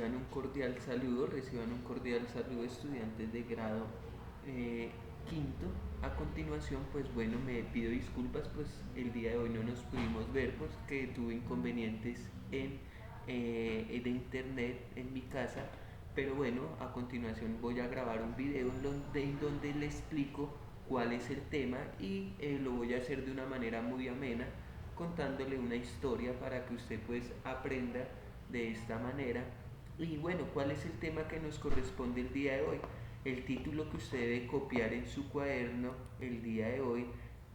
reciban un cordial saludo estudiantes de grado quinto. A continuación, pues bueno, me pido disculpas, pues el día de hoy no nos pudimos ver, pues que tuve inconvenientes de internet en mi casa, pero bueno, a continuación voy a grabar un video en donde le explico cuál es el tema y lo voy a hacer de una manera muy amena, contándole una historia para que usted pues aprenda de esta manera. Y bueno, ¿cuál es el tema que nos corresponde el día de hoy? El título que usted debe copiar en su cuaderno el día de hoy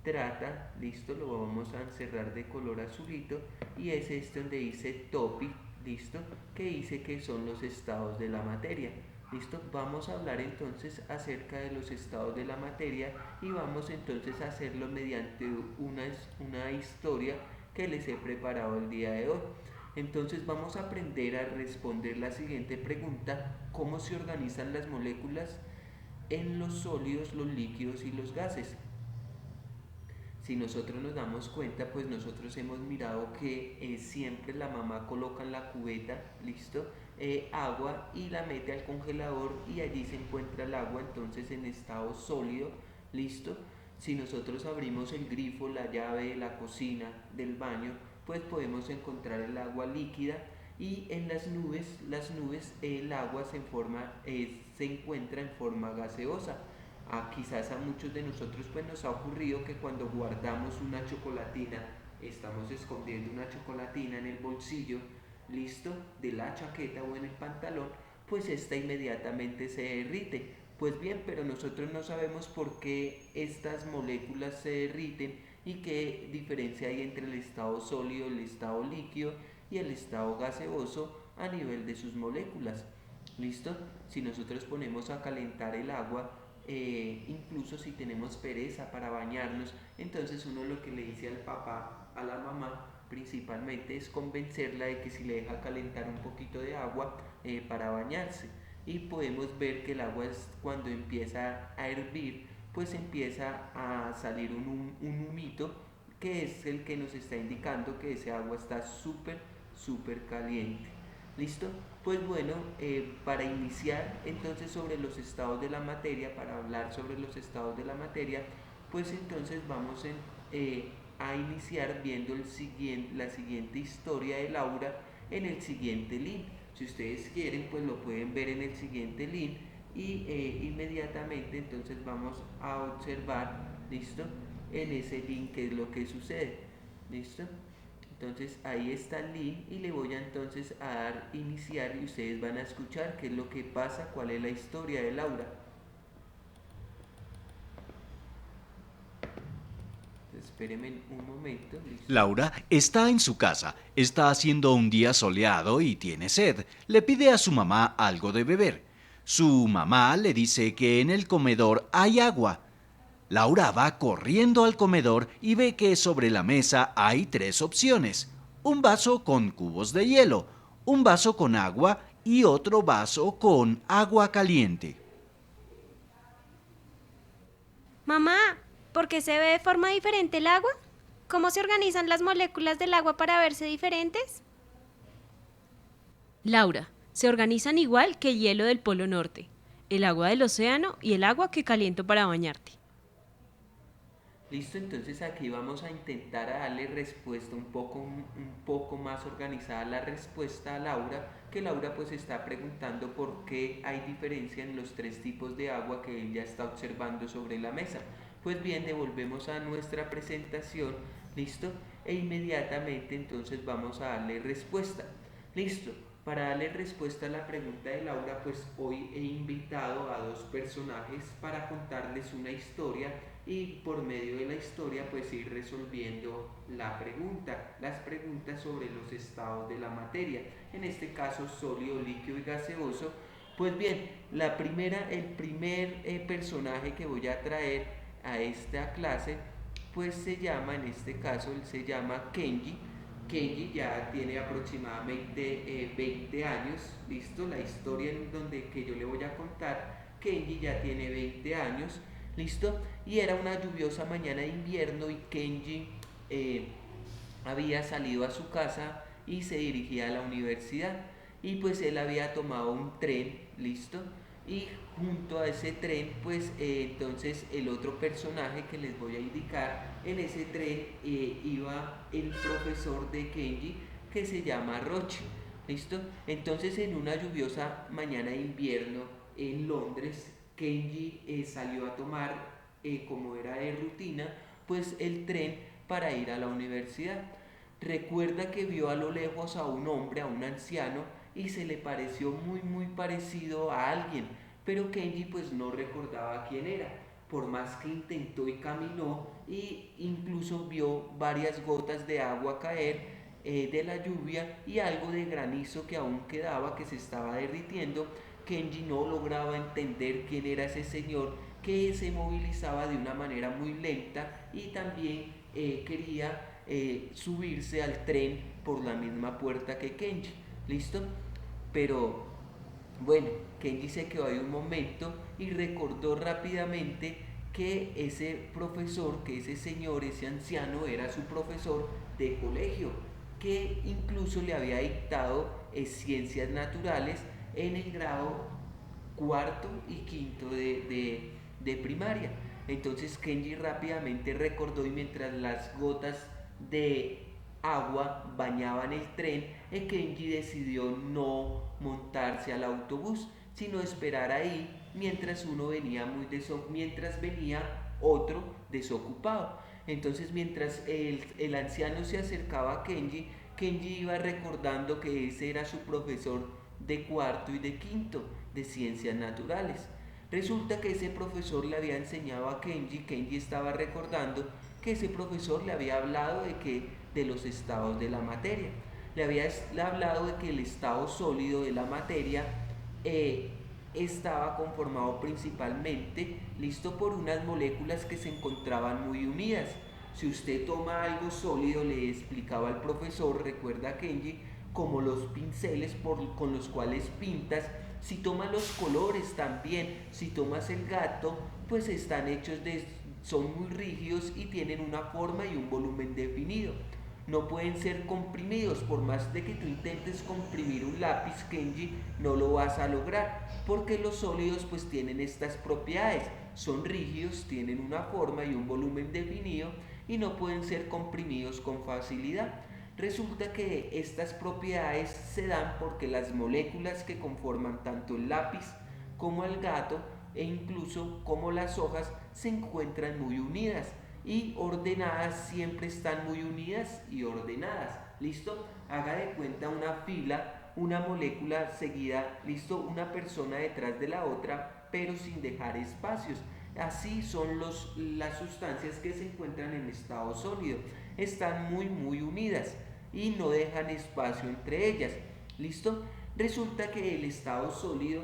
trata, listo, lo vamos a encerrar de color azulito, y es este donde dice topic, listo, que dice que son los estados de la materia. Listo, vamos a hablar entonces acerca de los estados de la materia y vamos entonces a hacerlo mediante una historia que les he preparado el día de hoy. Entonces vamos a aprender a responder la siguiente pregunta: ¿cómo se organizan las moléculas en los sólidos, los líquidos y los gases? Si nosotros nos damos cuenta, pues nosotros hemos mirado que siempre la mamá coloca en la cubeta, listo, agua y la mete al congelador y allí se encuentra el agua entonces en estado sólido, listo. Si nosotros abrimos el grifo, la llave de la cocina, del baño, pues podemos encontrar el agua líquida, y en las nubes el agua se encuentra en forma gaseosa. Quizás a muchos de nosotros pues nos ha ocurrido que cuando guardamos una chocolatina, estamos escondiendo una chocolatina en el bolsillo, listo, de la chaqueta o en el pantalón, pues esta inmediatamente se derrite. Pues bien, pero nosotros no sabemos por qué estas moléculas se derriten y qué diferencia hay entre el estado sólido, el estado líquido y el estado gaseoso a nivel de sus moléculas. ¿Listo? Si nosotros ponemos a calentar el agua, incluso si tenemos pereza para bañarnos, entonces uno lo que le dice al papá, a la mamá, principalmente es convencerla de que si le deja calentar un poquito de agua para bañarse. Y podemos ver que el agua cuando empieza a hervir, pues empieza a salir un humito que es el que nos está indicando que ese agua está súper caliente. ¿Listo? Pues bueno, para iniciar entonces sobre los estados de la materia, para hablar sobre los estados de la materia, pues entonces a iniciar viendo la siguiente historia de Laura en el siguiente link. Si ustedes quieren, pues lo pueden ver en el siguiente link y inmediatamente entonces vamos a observar, ¿listo? En ese link qué es lo que sucede, ¿listo? Entonces ahí está el link y le voy a entonces a dar iniciar y ustedes van a escuchar qué es lo que pasa, cuál es la historia de Laura. Entonces, espérenme un momento, ¿listo? Laura está en su casa, está haciendo un día soleado y tiene sed. Le pide a su mamá algo de beber. Su mamá le dice que en el comedor hay agua. Laura va corriendo al comedor y ve que sobre la mesa hay tres opciones: un vaso con cubos de hielo, un vaso con agua y otro vaso con agua caliente. Mamá, ¿por qué se ve de forma diferente el agua? ¿Cómo se organizan las moléculas del agua para verse diferentes? Laura, se organizan igual que el hielo del Polo Norte, el agua del océano y el agua que caliento para bañarte. Listo, entonces aquí vamos a intentar a darle respuesta un poco más organizada a la respuesta a Laura, que Laura pues está preguntando por qué hay diferencia en los tres tipos de agua que ella está observando sobre la mesa. Pues bien, devolvemos a nuestra presentación, listo, e inmediatamente entonces vamos a darle respuesta. Listo, para darle respuesta a la pregunta de Laura, pues hoy he invitado a dos personajes para contarles una historia y por medio de la historia pues ir resolviendo las preguntas sobre los estados de la materia, en este caso sólido, líquido y gaseoso. Pues bien, el primer personaje que voy a traer a esta clase pues se llama, en este caso él se llama Kenji. Kenji ya tiene aproximadamente 20 años, listo, la historia en donde que yo le voy a contar, Kenji ya tiene 20 años, listo, y era una lluviosa mañana de invierno y Kenji había salido a su casa y se dirigía a la universidad. y pues él había tomado un tren, listo, y junto a ese tren pues entonces el otro personaje que les voy a indicar, en ese tren iba el profesor de Kenji que se llama Roche, listo. Entonces en una lluviosa mañana de invierno en Londres, Kenji salió a tomar, como era de rutina, pues el tren para ir a la universidad. Recuerda que vio a lo lejos a un hombre, a un anciano, y se le pareció muy parecido a alguien, pero Kenji pues no recordaba quién era, por más que intentó y caminó, y incluso vio varias gotas de agua caer de la lluvia y algo de granizo que aún quedaba, que se estaba derritiendo. Kenji no lograba entender quién era ese señor que se movilizaba de una manera muy lenta y también quería subirse al tren por la misma puerta que Kenji, ¿listo? Pero bueno, Kenji se quedó ahí un momento y recordó rápidamente que ese profesor, que ese señor, ese anciano era su profesor de colegio, que incluso le había dictado ciencias naturales en el grado cuarto y quinto de primaria. Entonces Kenji rápidamente recordó, y mientras las gotas de agua bañaban el tren, Kenji decidió no montarse al autobús, sino esperar ahí mientras mientras venía otro desocupado. Entonces mientras el anciano se acercaba a Kenji, Kenji iba recordando que ese era su profesor de cuarto y de quinto de ciencias naturales. Resulta que ese profesor le había enseñado a Kenji estaba recordando que ese profesor le había hablado de los estados de la materia. Le había hablado de que el estado sólido de la materia estaba conformado principalmente, listo, por unas moléculas que se encontraban muy unidas. Si usted toma algo sólido, le explicaba el profesor, recuerda Kenji, como los pinceles con los cuales pintas, si tomas los colores también, si tomas el gato, pues están hechos son muy rígidos y tienen una forma y un volumen definido. No pueden ser comprimidos, por más de que tú intentes comprimir un lápiz, Kenji, no lo vas a lograr, porque los sólidos pues tienen estas propiedades, son rígidos, tienen una forma y un volumen definido y no pueden ser comprimidos con facilidad. Resulta que estas propiedades se dan porque las moléculas que conforman tanto el lápiz como el gato e incluso como las hojas se encuentran muy unidas y ordenadas, siempre están muy unidas y ordenadas. ¿Listo? Haga de cuenta una fila, una molécula seguida, ¿listo? Una persona detrás de la otra, pero sin dejar espacios. Así son las sustancias que se encuentran en estado sólido. Están muy unidas y no dejan espacio entre ellas. ¿Listo? Resulta que el estado sólido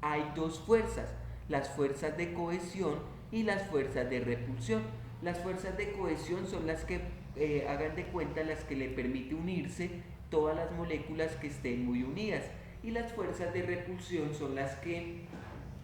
hay dos fuerzas, las fuerzas de cohesión y las fuerzas de repulsión. Las fuerzas de cohesión son las que, hagan de cuenta, las que le permite unirse todas las moléculas que estén muy unidas. Y las fuerzas de repulsión son las que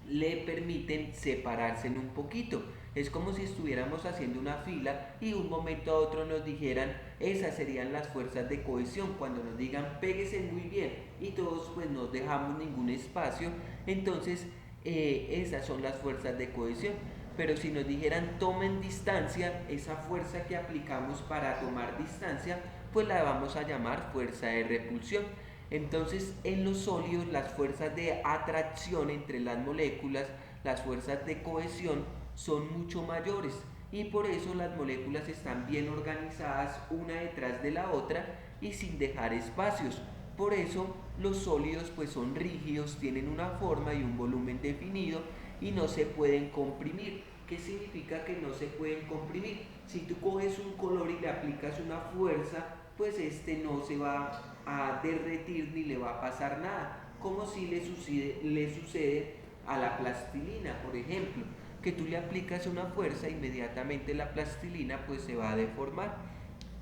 le permiten separarse en un poquito. Es como si estuviéramos haciendo una fila y de un momento a otro nos dijeran, esas serían las fuerzas de cohesión. Cuando nos digan péguese muy bien y todos pues no dejamos ningún espacio, entonces esas son las fuerzas de cohesión. Pero si nos dijeran tomen distancia, esa fuerza que aplicamos para tomar distancia, pues la vamos a llamar fuerza de repulsión. Entonces en los sólidos las fuerzas de atracción entre las moléculas, las fuerzas de cohesión son mucho mayores y por eso las moléculas están bien organizadas una detrás de la otra y sin dejar espacios. Por eso los sólidos pues son rígidos, tienen una forma y un volumen definido y no se pueden comprimir. ¿Qué significa que no se pueden comprimir? Si tú coges un color y le aplicas una fuerza, pues este no se va a derretir ni le va a pasar nada, como si le sucede a la plastilina, por ejemplo, que tú le aplicas una fuerza, inmediatamente la plastilina pues se va a deformar.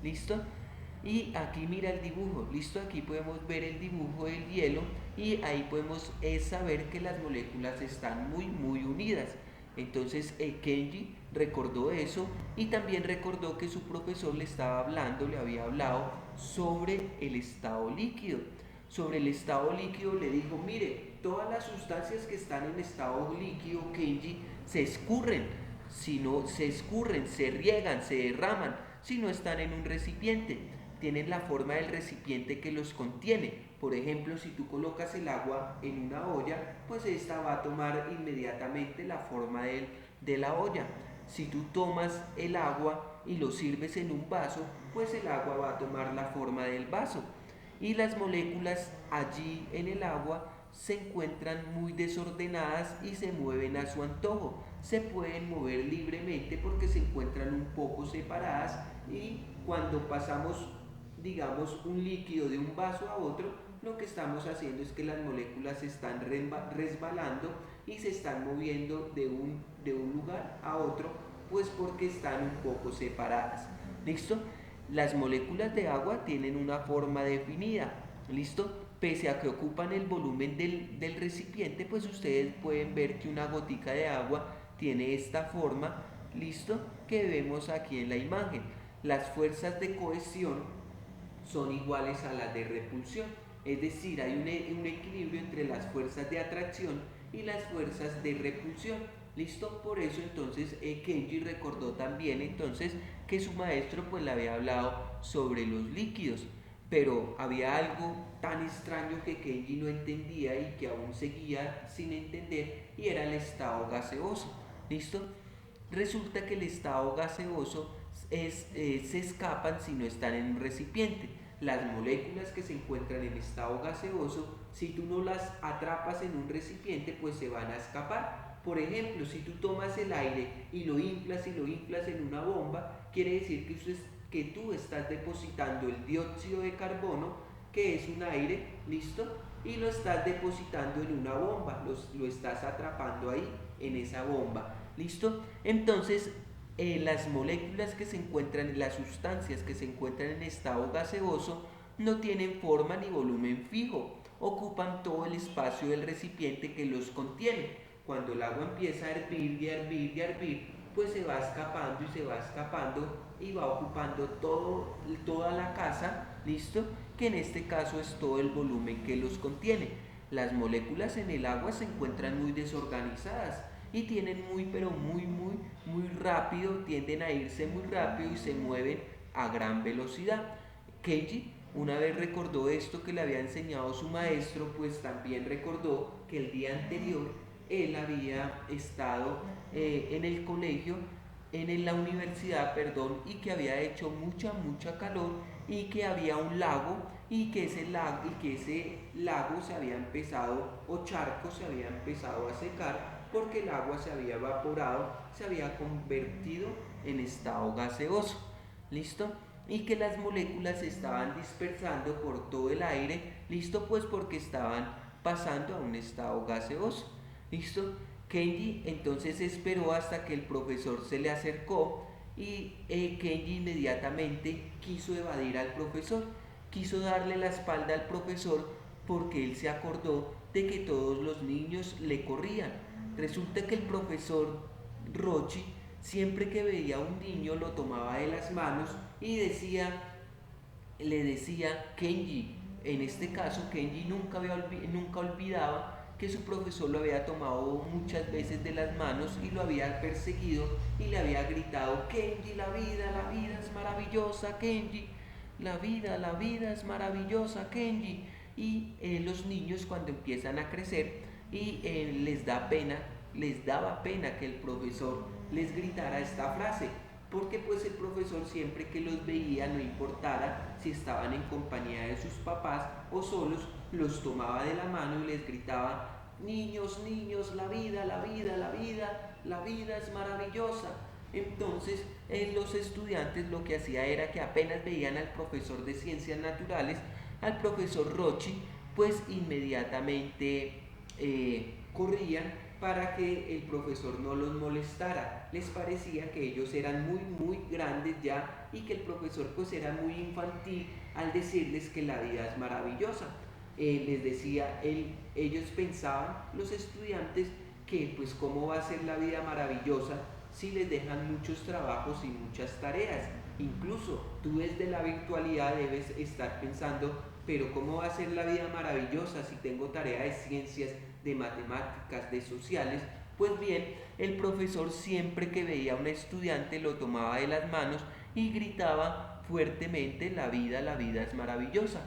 ¿Listo? Y aquí mira el dibujo, ¿listo? Aquí podemos ver el dibujo del hielo y ahí podemos saber que las moléculas están muy unidas. Entonces Kenji recordó eso y también recordó que su profesor le había hablado sobre el estado líquido. sobre el estado líquido le dijo, mire, todas las sustancias que están en estado líquido, Kenji, se escurren, si no se escurren, se riegan, se derraman, si no están en un recipiente, tienen la forma del recipiente que los contiene. Por ejemplo, si tú colocas el agua en una olla, pues esta va a tomar inmediatamente la forma de la olla. Si tú tomas el agua y lo sirves en un vaso, pues el agua va a tomar la forma del vaso. Y las moléculas allí en el agua se encuentran muy desordenadas y se mueven a su antojo. Se pueden mover libremente porque se encuentran un poco separadas, y cuando pasamos, digamos, un líquido de un vaso a otro, lo que estamos haciendo es que las moléculas se están resbalando y se están moviendo de un lugar a otro, pues porque están un poco separadas. ¿Listo? Las moléculas de agua tienen una forma definida. ¿Listo? Pese a que ocupan el volumen del recipiente, pues ustedes pueden ver que una gotica de agua tiene esta forma, ¿listo?, que vemos aquí en la imagen. Las fuerzas de cohesión son iguales a las de repulsión, es decir, hay un equilibrio entre las fuerzas de atracción y las fuerzas de repulsión. ¿Listo? Por eso entonces Kenji recordó también entonces que su maestro pues le había hablado sobre los líquidos, pero había algo tan extraño que Kenji no entendía y que aún seguía sin entender, y era el estado gaseoso. ¿Listo? Resulta que el estado gaseoso se escapan si no están en un recipiente. Las moléculas que se encuentran en estado gaseoso, si tú no las atrapas en un recipiente, pues se van a escapar. Por ejemplo, si tú tomas el aire y lo inflas en una bomba, quiere decir que tú estás depositando el dióxido de carbono, que es un aire, ¿listo?, y lo estás depositando en una bomba, lo estás atrapando ahí en esa bomba, ¿listo? Entonces las moléculas que se encuentran, las sustancias que se encuentran en estado gaseoso, no tienen forma ni volumen fijo, ocupan todo el espacio del recipiente que los contiene. Cuando el agua empieza a hervir y a hervir y a hervir, pues se va escapando y se va escapando y va ocupando toda la casa, ¿listo?, que en este caso es todo el volumen que los contiene. Las moléculas en el agua se encuentran muy desorganizadas y tienden muy rápido, tienden a irse muy rápido y se mueven a gran velocidad. Kenji, una vez recordó esto que le había enseñado su maestro, pues también recordó que el día anterior él había estado en el colegio, en la universidad, perdón, y que había hecho mucha calor, y que había un lago, y que ese lago se había empezado, o charco se había empezado a secar, porque el agua se había evaporado, se había convertido en estado gaseoso. ¿Listo? Y que las moléculas se estaban dispersando por todo el aire, ¿listo?, pues porque estaban pasando a un estado gaseoso. ¿Listo? Kenji entonces esperó hasta que el profesor se le acercó, y Kenji inmediatamente quiso evadir al profesor, quiso darle la espalda al profesor, porque él se acordó de que todos los niños le corrían. Resulta que el profesor Rochi, siempre que veía a un niño, lo tomaba de las manos y le decía Kenji. En este caso Kenji nunca olvidaba que su profesor lo había tomado muchas veces de las manos y lo había perseguido y le había gritado: Kenji, la vida es maravillosa, Kenji, la vida es maravillosa, Kenji. Y los niños, cuando empiezan a crecer y les daba pena que el profesor les gritara esta frase, porque pues el profesor, siempre que los veía, no importara si estaban en compañía de sus papás o solos, los tomaba de la mano y les gritaba: niños, la vida es maravillosa. Entonces los estudiantes lo que hacía era que apenas veían al profesor de ciencias naturales, al profesor Rochi, pues inmediatamente corrían para que el profesor no los molestara. Les parecía que ellos eran muy grandes ya, y que el profesor pues era muy infantil al decirles que la vida es maravillosa. Les decía, ellos pensaban, los estudiantes, que pues cómo va a ser la vida maravillosa si les dejan muchos trabajos y muchas tareas. Incluso tú desde la virtualidad debes estar pensando pero ¿cómo va a ser la vida maravillosa si tengo tarea de ciencias, de matemáticas, de sociales? Pues bien, el profesor siempre que veía a un estudiante lo tomaba de las manos y gritaba fuertemente, la vida es maravillosa.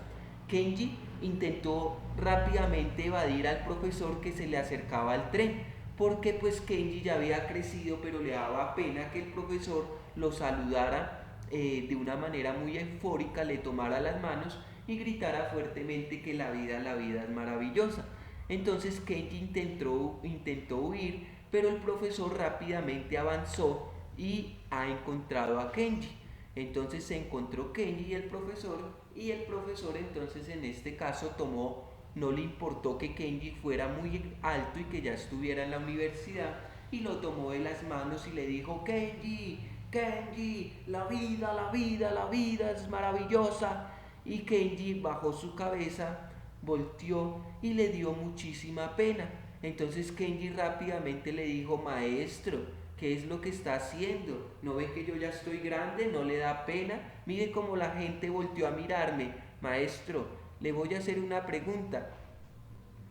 Kenji intentó rápidamente evadir al profesor que se le acercaba al tren, porque pues Kenji ya había crecido, pero le daba pena que el profesor lo saludara de una manera muy eufórica, le tomara las manos y gritara fuertemente que la vida es maravillosa. Entonces Kenji intentó huir, pero el profesor rápidamente avanzó y ha encontrado a Kenji. Entonces se encontró Kenji y el profesor entonces en este caso no le importó que Kenji fuera muy alto y que ya estuviera en la universidad, y lo tomó de las manos y le dijo: Kenji, Kenji, la vida es maravillosa. Y Kenji bajó su cabeza, volteó y le dio muchísima pena. Entonces Kenji rápidamente le dijo: maestro, ¿qué es lo que está haciendo? ¿No ve que yo ya estoy grande? ¿No le da pena? Mire cómo la gente volteó a mirarme. Maestro, le voy a hacer una pregunta.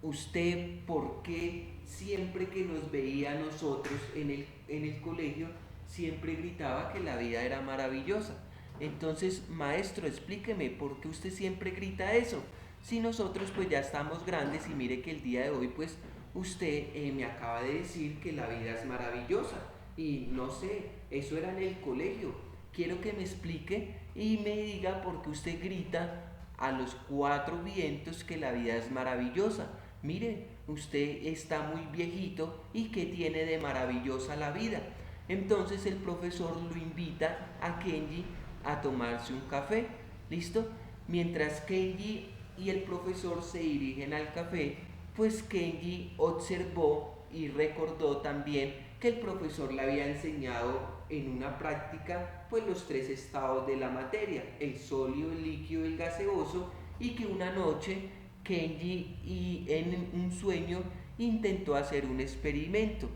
¿Usted por qué siempre que nos veía a nosotros en el colegio siempre gritaba que la vida era maravillosa? Entonces, maestro, explíqueme por qué usted siempre grita eso. Si nosotros pues ya estamos grandes y mire que el día de hoy pues usted me acaba de decir que la vida es maravillosa y no sé, eso era en el colegio. Quiero que me explique y me diga por qué usted grita a los cuatro vientos que la vida es maravillosa. Mire, usted está muy viejito y ¿qué tiene de maravillosa la vida? Entonces el profesor lo invita a Kenji a tomarse un café, ¿listo? Mientras Kenji y el profesor se dirigen al café, pues Kenji observó y recordó también que el profesor le había enseñado en una práctica pues los tres estados de la materia, el sólido, el líquido y el gaseoso, y que una noche Kenji y en un sueño intentó hacer un experimento.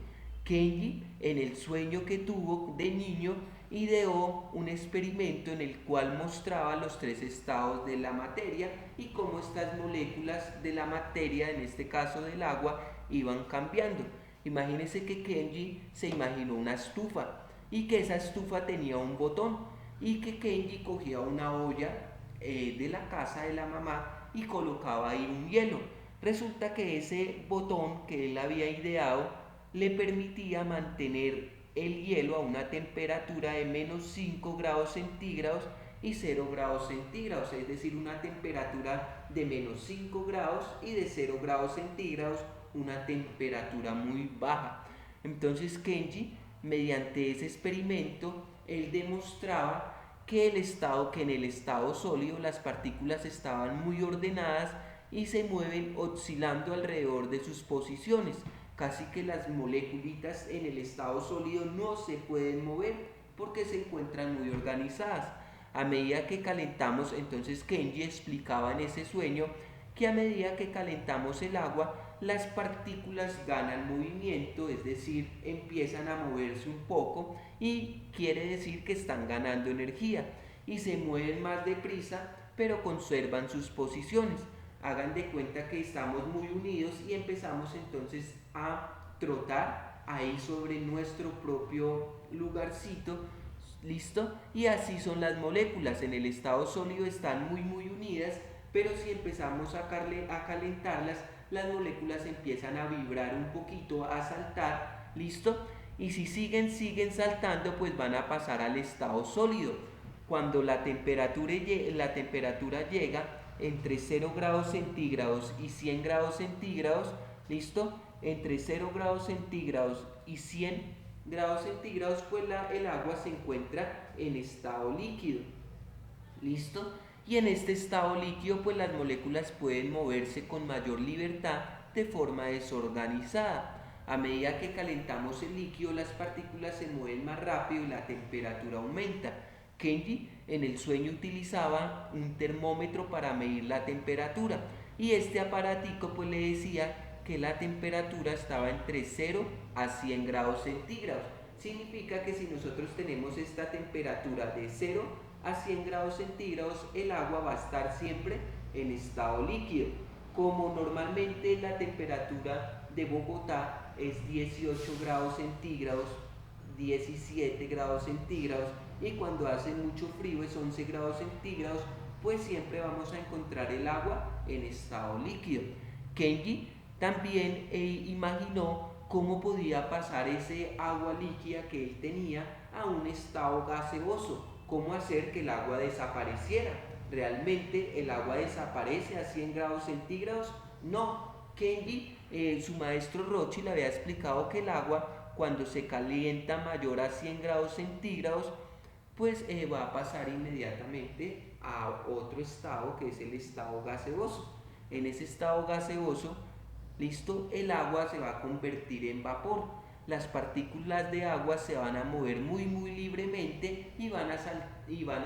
Kenji en el sueño que tuvo de niño ideó un experimento en el cual mostraba los tres estados de la materia y cómo estas moléculas de la materia, en este caso del agua, iban cambiando. Imagínense que Kenji se imaginó una estufa y que esa estufa tenía un botón y que Kenji cogía una olla de la casa de la mamá y colocaba ahí un hielo. Resulta que ese botón que él había ideado le permitía mantener el hielo a una temperatura de menos 5 grados centígrados y 0 grados centígrados, es decir, una temperatura de menos 5 grados y de 0 grados centígrados, una temperatura muy baja. Entonces Kenji, mediante ese experimento, él demostraba que en el estado sólido las partículas estaban muy ordenadas y se mueven oscilando alrededor de sus posiciones. Casi que las moléculitas en el estado sólido no se pueden mover porque se encuentran muy organizadas. A medida que calentamos, entonces Kenji explicaba en ese sueño que a medida que calentamos el agua, las partículas ganan movimiento, es decir, empiezan a moverse un poco y quiere decir que están ganando energía y se mueven más deprisa, pero conservan sus posiciones. Hagan de cuenta que estamos muy unidos y empezamos entonces a trotar ahí sobre nuestro propio lugarcito, ¿listo? Y así son las moléculas, en el estado sólido están muy unidas, pero si empezamos a calentarlas, las moléculas empiezan a vibrar un poquito, a saltar, ¿listo? Y si siguen saltando, pues van a pasar al estado sólido. Cuando la temperatura llega entre 0 grados centígrados y 100 grados centígrados, ¿listo? Entre 0 grados centígrados y 100 grados centígrados, pues el agua se encuentra en estado líquido, ¿listo? Y en este estado líquido, pues las moléculas pueden moverse con mayor libertad de forma desorganizada. A medida que calentamos el líquido, las partículas se mueven más rápido y la temperatura aumenta. Kenji en el sueño utilizaba un termómetro para medir la temperatura y este aparatico pues le decía que la temperatura estaba entre 0 a 100 grados centígrados. Significa que si nosotros tenemos esta temperatura de 0 a 100 grados centígrados, el agua va a estar siempre en estado líquido. Como normalmente la temperatura de Bogotá es 18 grados centígrados, 17 grados centígrados, y cuando hace mucho frío es 11 grados centígrados, pues siempre vamos a encontrar el agua en estado líquido. Kenji también imaginó cómo podía pasar ese agua líquida que él tenía a un estado gaseoso, cómo hacer que el agua desapareciera. ¿Realmente el agua desaparece a 100 grados centígrados? No. Kenji, su maestro Rochi le había explicado que el agua, cuando se calienta mayor a 100 grados centígrados, pues va a pasar inmediatamente a otro estado, que es el estado gaseoso. En ese estado gaseoso, listo, el agua se va a convertir en vapor. Las partículas de agua se van a mover muy libremente y van a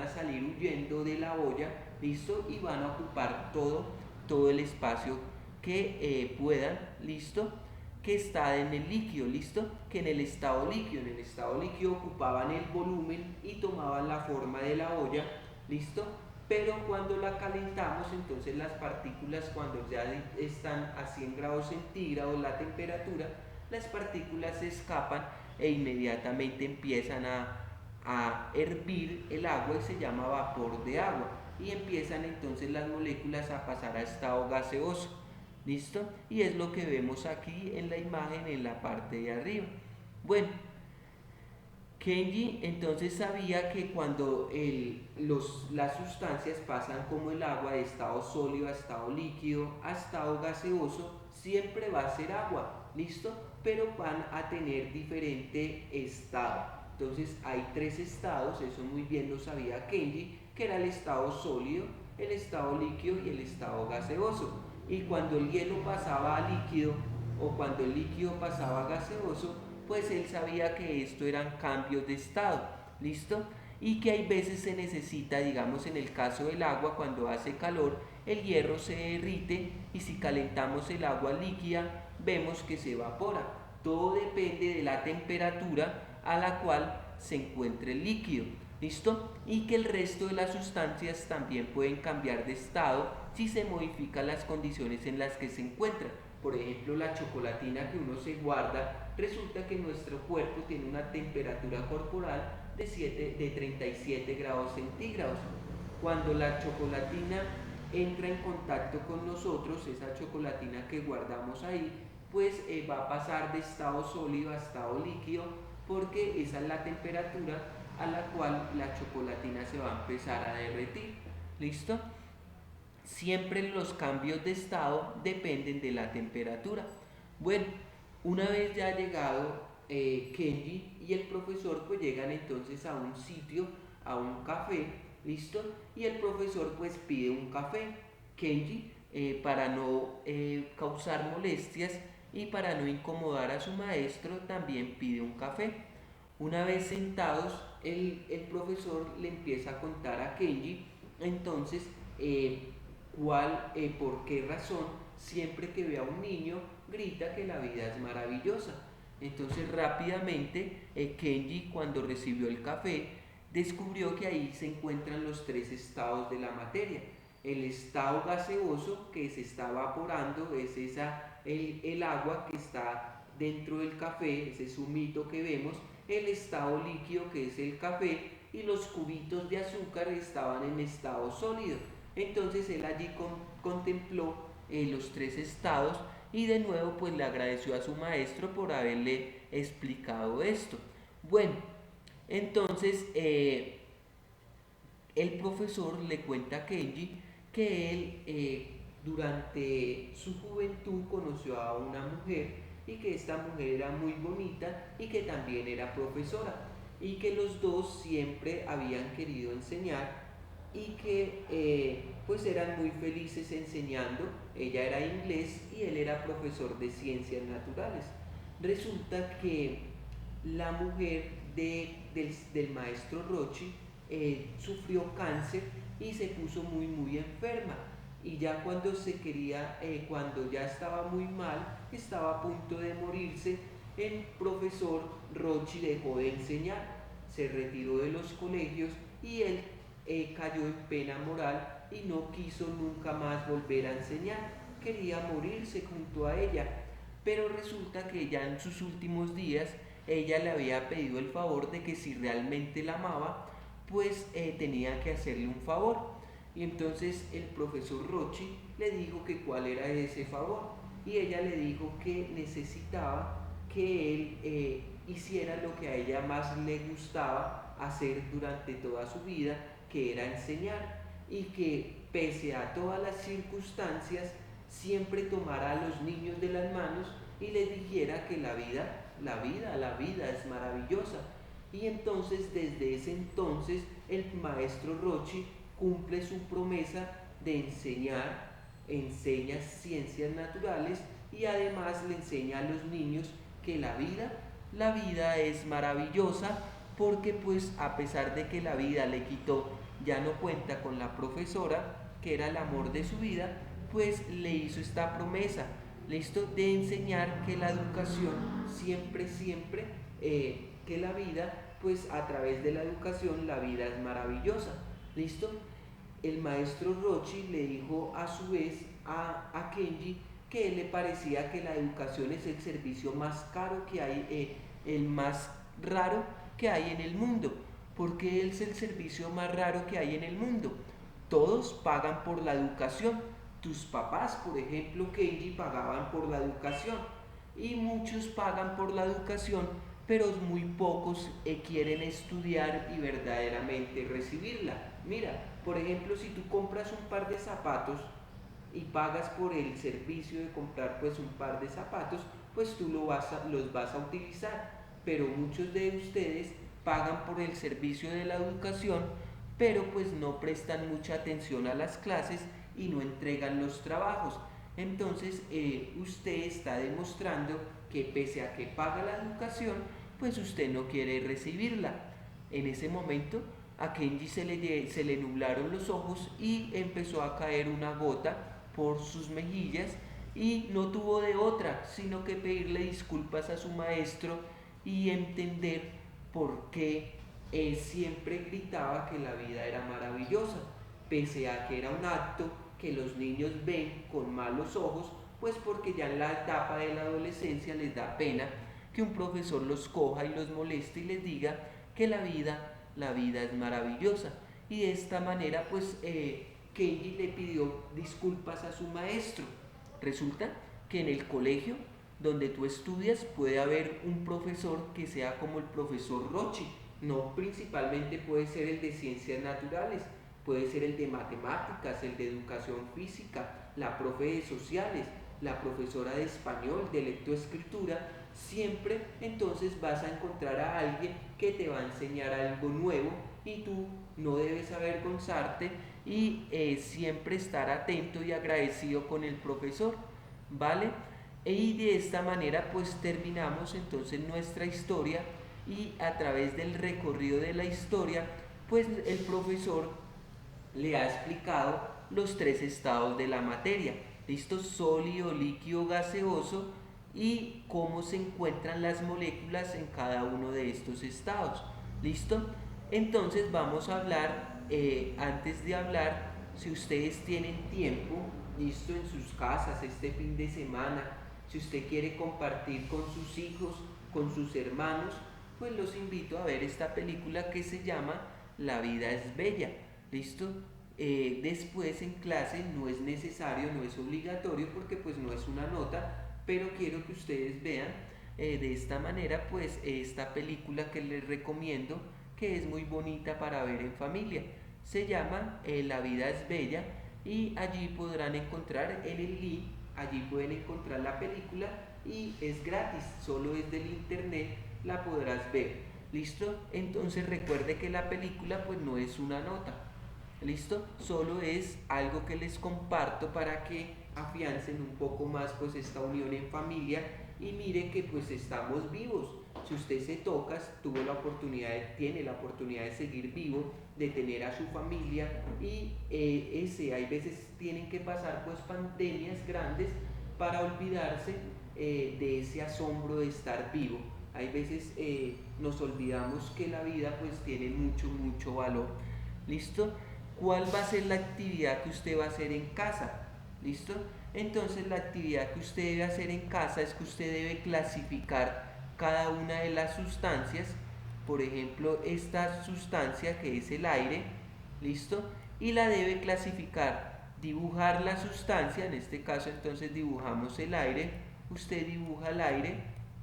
salir huyendo de la olla, listo, y van a ocupar todo el espacio que puedan, listo, que está en el líquido, listo, que en el estado líquido ocupaban el volumen y tomaban la forma de la olla, listo. Pero cuando la calentamos, entonces las partículas, cuando ya están a 100 grados centígrados la temperatura, las partículas se escapan e inmediatamente empiezan a hervir el agua y se llama vapor de agua, y empiezan entonces las moléculas a pasar a estado gaseoso, ¿listo? Y es lo que vemos aquí en la imagen en la parte de arriba. Bueno, Kenji entonces sabía que cuando las sustancias pasan como el agua de estado sólido a estado líquido a estado gaseoso, siempre va a ser agua, ¿listo? Pero van a tener diferente estado. Entonces hay 3 estados, eso muy bien lo sabía Kenji, que era el estado sólido, el estado líquido y el estado gaseoso. Y cuando el hielo pasaba a líquido o cuando el líquido pasaba a gaseoso, pues él sabía que esto eran cambios de estado, ¿listo? Y que hay veces se necesita, digamos en el caso del agua, cuando hace calor, el hierro se derrite y si calentamos el agua líquida, vemos que se evapora. Todo depende de la temperatura a la cual se encuentre el líquido, ¿listo? Y que el resto de las sustancias también pueden cambiar de estado si se modifican las condiciones en las que se encuentran. Por ejemplo, la chocolatina que uno se guarda, resulta que nuestro cuerpo tiene una temperatura corporal de 37 grados centígrados. Cuando la chocolatina entra en contacto con nosotros, esa chocolatina que guardamos ahí, pues va a pasar de estado sólido a estado líquido, porque esa es la temperatura a la cual la chocolatina se va a empezar a derretir. ¿Listo? Siempre los cambios de estado dependen de la temperatura. Bueno, una vez ya ha llegado Kenji y el profesor, pues llegan entonces a un sitio, a un café, ¿listo? Y el profesor pues pide un café. Kenji, para no causar molestias y para no incomodar a su maestro, también pide un café. Una vez sentados, el profesor le empieza a contar a Kenji entonces por qué razón siempre que ve a un niño grita que la vida es maravillosa. Entonces rápidamente Kenji, cuando recibió el café, descubrió que ahí se encuentran los 3 estados de la materia. El estado gaseoso, que se está evaporando, es el agua que está dentro del café, ese zumito que vemos. El estado líquido, que es el café, y los cubitos de azúcar estaban en estado sólido. Entonces él allí contempló los 3 estados y de nuevo pues le agradeció a su maestro por haberle explicado esto. Bueno, entonces el profesor le cuenta a Kenji que él durante su juventud conoció a una mujer y que esta mujer era muy bonita y que también era profesora, y que los dos siempre habían querido enseñar y que pues eran muy felices enseñando. Ella era inglés y él era profesor de ciencias naturales. Resulta que la mujer del maestro Rochi sufrió cáncer y se puso muy enferma, y ya cuando cuando ya estaba muy mal, estaba a punto de morirse, el profesor Rochi dejó de enseñar, se retiró de los colegios y él cayó en pena moral y no quiso nunca más volver a enseñar, quería morirse junto a ella, pero resulta que ya en sus últimos días ella le había pedido el favor de que si realmente la amaba, pues tenía que hacerle un favor. Y entonces el profesor Rochi le dijo que cuál era ese favor, y ella le dijo que necesitaba que él hiciera lo que a ella más le gustaba hacer durante toda su vida, que era enseñar, y que pese a todas las circunstancias siempre tomara a los niños de las manos y les dijera que la vida es maravillosa. Y entonces desde ese entonces el maestro Rochi cumple su promesa de enseñar, enseña ciencias naturales y además le enseña a los niños que la vida es maravillosa, porque pues a pesar de que la vida le quitó, ya no cuenta con la profesora, que era el amor de su vida, pues le hizo esta promesa, listo, de enseñar que la educación siempre, que la vida, pues a través de la educación la vida es maravillosa, listo. El maestro Rochi le dijo a su vez a Kenji que él le parecía que la educación es el servicio más caro que hay, el más raro que hay en el mundo. Porque es el servicio más raro que hay en el mundo. Todos pagan por la educación. Tus papás, por ejemplo, Kenji, pagaban por la educación. Y muchos pagan por la educación, pero muy pocos quieren estudiar y verdaderamente recibirla. Mira, por ejemplo, si tú compras un par de zapatos y pagas por el servicio de comprar pues un par de zapatos, pues tú los vas a utilizar. Pero muchos de ustedes pagan por el servicio de la educación, pero pues no prestan mucha atención a las clases y no entregan los trabajos. Entonces usted está demostrando que pese a que paga la educación, pues usted no quiere recibirla. En ese momento a Kenji se le nublaron los ojos y empezó a caer una gota por sus mejillas, y no tuvo de otra sino que pedirle disculpas a su maestro y entender por qué él siempre gritaba que la vida era maravillosa, pese a que era un acto que los niños ven con malos ojos, pues porque ya en la etapa de la adolescencia les da pena que un profesor los coja y los moleste y les diga que la vida es maravillosa. Y de esta manera pues Kenji le pidió disculpas a su maestro. Resulta que en el colegio donde tú estudias puede haber un profesor que sea como el profesor Rochi. No principalmente puede ser el de ciencias naturales, puede ser el de matemáticas, el de educación física, la profe de sociales, la profesora de español, de lectoescritura. Siempre entonces vas a encontrar a alguien que te va a enseñar algo nuevo, y tú no debes avergonzarte y siempre estar atento y agradecido con el profesor, ¿vale? Y de esta manera pues terminamos entonces nuestra historia, y a través del recorrido de la historia pues el profesor le ha explicado los tres estados de la materia, ¿listo? Sólido, líquido, gaseoso, y cómo se encuentran las moléculas en cada uno de estos estados, ¿listo? Entonces vamos a hablar, antes de hablar, si ustedes tienen tiempo, listo, en sus casas este fin de semana, si usted quiere compartir con sus hijos, con sus hermanos, pues los invito a ver esta película que se llama La vida es bella, ¿listo? Después en clase no es necesario, no es obligatorio, porque pues no es una nota, pero quiero que ustedes vean de esta manera pues esta película que les recomiendo, que es muy bonita para ver en familia. Se llama La vida es bella, y allí podrán encontrar en el link, allí pueden encontrar la película, y es gratis, solo desde el internet la podrás ver, ¿listo? Entonces recuerde que la película pues no es una nota, ¿listo? Solo es algo que les comparto para que afiancen un poco más pues esta unión en familia, y mire que pues estamos vivos. Si usted se toca, tiene la oportunidad de seguir vivo, de tener a su familia, y hay veces tienen que pasar pues pandemias grandes para olvidarse de ese asombro de estar vivo. Hay veces nos olvidamos que la vida pues tiene mucho valor, ¿listo? ¿cuál va a ser la actividad que usted va a hacer en casa? ¿Listo? Entonces la actividad que usted debe hacer en casa es que usted debe clasificar cada una de las sustancias, por ejemplo, esta sustancia que es el aire, ¿listo? Y la debe clasificar, dibujar la sustancia, en este caso entonces dibujamos el aire, usted dibuja el aire,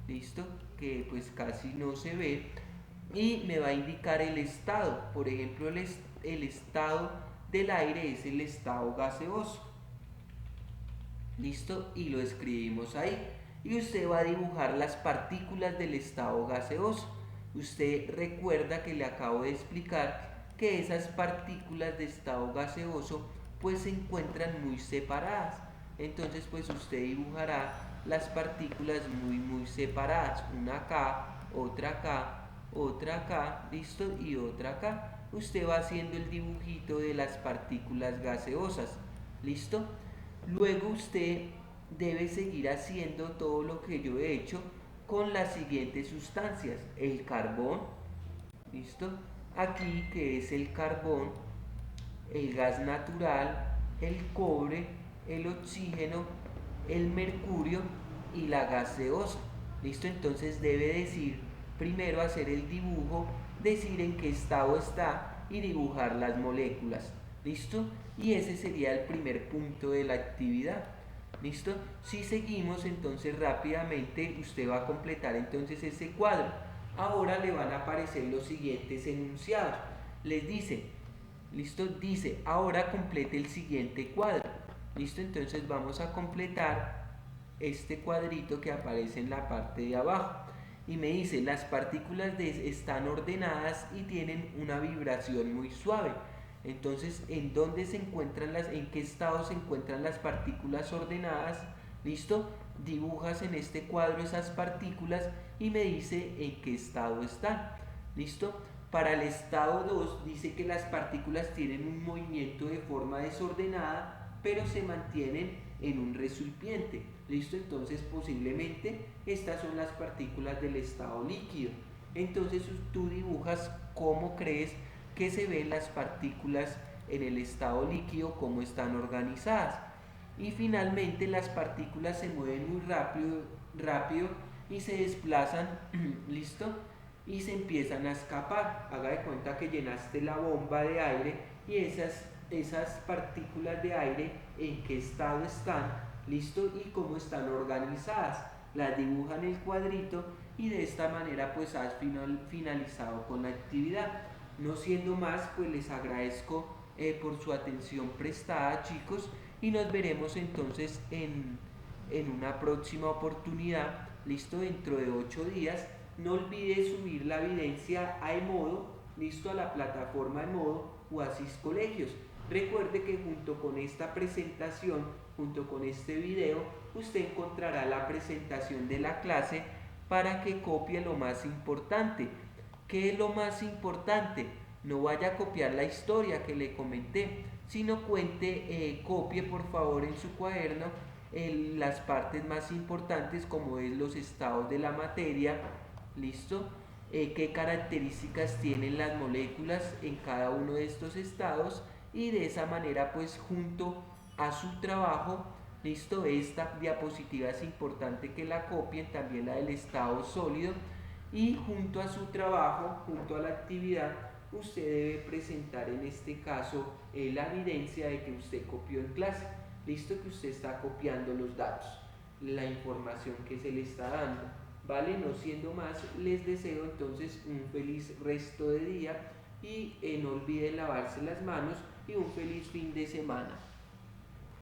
¿listo? Que pues casi no se ve, y me va a indicar el estado, por ejemplo, el estado del aire es el estado gaseoso, ¿listo? Y lo escribimos ahí. Y usted va a dibujar las partículas del estado gaseoso. Usted recuerda que le acabo de explicar que esas partículas de estado gaseoso pues se encuentran muy separadas. Entonces pues usted dibujará las partículas muy separadas. Una acá, otra acá, ¿listo? Y otra acá. Usted va haciendo el dibujito de las partículas gaseosas, ¿listo? Luego usted debe seguir haciendo todo lo que yo he hecho con las siguientes sustancias. El carbón, ¿listo? Aquí que es el carbón, el gas natural, el cobre, el oxígeno, el mercurio y la gaseosa, ¿listo? Entonces debe decir, primero hacer el dibujo, decir en qué estado está y dibujar las moléculas, ¿listo? Y ese sería el primer punto de la actividad, ¿listo? Si seguimos entonces rápidamente usted va a completar entonces ese cuadro. Ahora le van a aparecer los siguientes enunciados. Les dice, ¿listo? Dice, ahora complete el siguiente cuadro, ¿listo? Entonces vamos a completar este cuadrito que aparece en la parte de abajo. Y me dice, las partículas están ordenadas y tienen una vibración muy suave. Entonces, ¿en dónde se encuentran en qué estado se encuentran las partículas ordenadas? ¿Listo? Dibujas en este cuadro esas partículas y me dice en qué estado están. ¿Listo? Para el estado 2 dice que las partículas tienen un movimiento de forma desordenada, pero se mantienen en un recipiente. ¿Listo? Entonces posiblemente estas son las partículas del estado líquido. Entonces tú dibujas cómo crees que se ven las partículas en el estado líquido, cómo están organizadas. Y finalmente las partículas se mueven muy rápido y se desplazan, ¿listo? Y se empiezan a escapar. Haga de cuenta que llenaste la bomba de aire y esas partículas de aire en qué estado están, ¿listo? Y cómo están organizadas. Las dibuja en el cuadrito y de esta manera pues has finalizado con la actividad. No siendo más, pues les agradezco por su atención prestada, chicos, y nos veremos entonces en una próxima oportunidad, listo, dentro de 8 días. No olvide subir la evidencia a Emodo, listo, a la plataforma Emodo o a Cis Colegios. Recuerde que junto con esta presentación, junto con este video, usted encontrará la presentación de la clase para que copie lo más importante. ¿Qué es lo más importante? No vaya a copiar la historia que le comenté, sino copie por favor en su cuaderno las partes más importantes, como es los estados de la materia, ¿listo? Qué características tienen las moléculas en cada uno de estos estados, y de esa manera pues junto a su trabajo, ¿listo? Esta diapositiva es importante que la copien, también la del estado sólido, y junto a su trabajo, junto a la actividad, usted debe presentar en este caso la evidencia de que usted copió en clase, listo, que usted está copiando los datos, la información que se le está dando, ¿vale? No siendo más, les deseo entonces un feliz resto de día y no olviden lavarse las manos y un feliz fin de semana.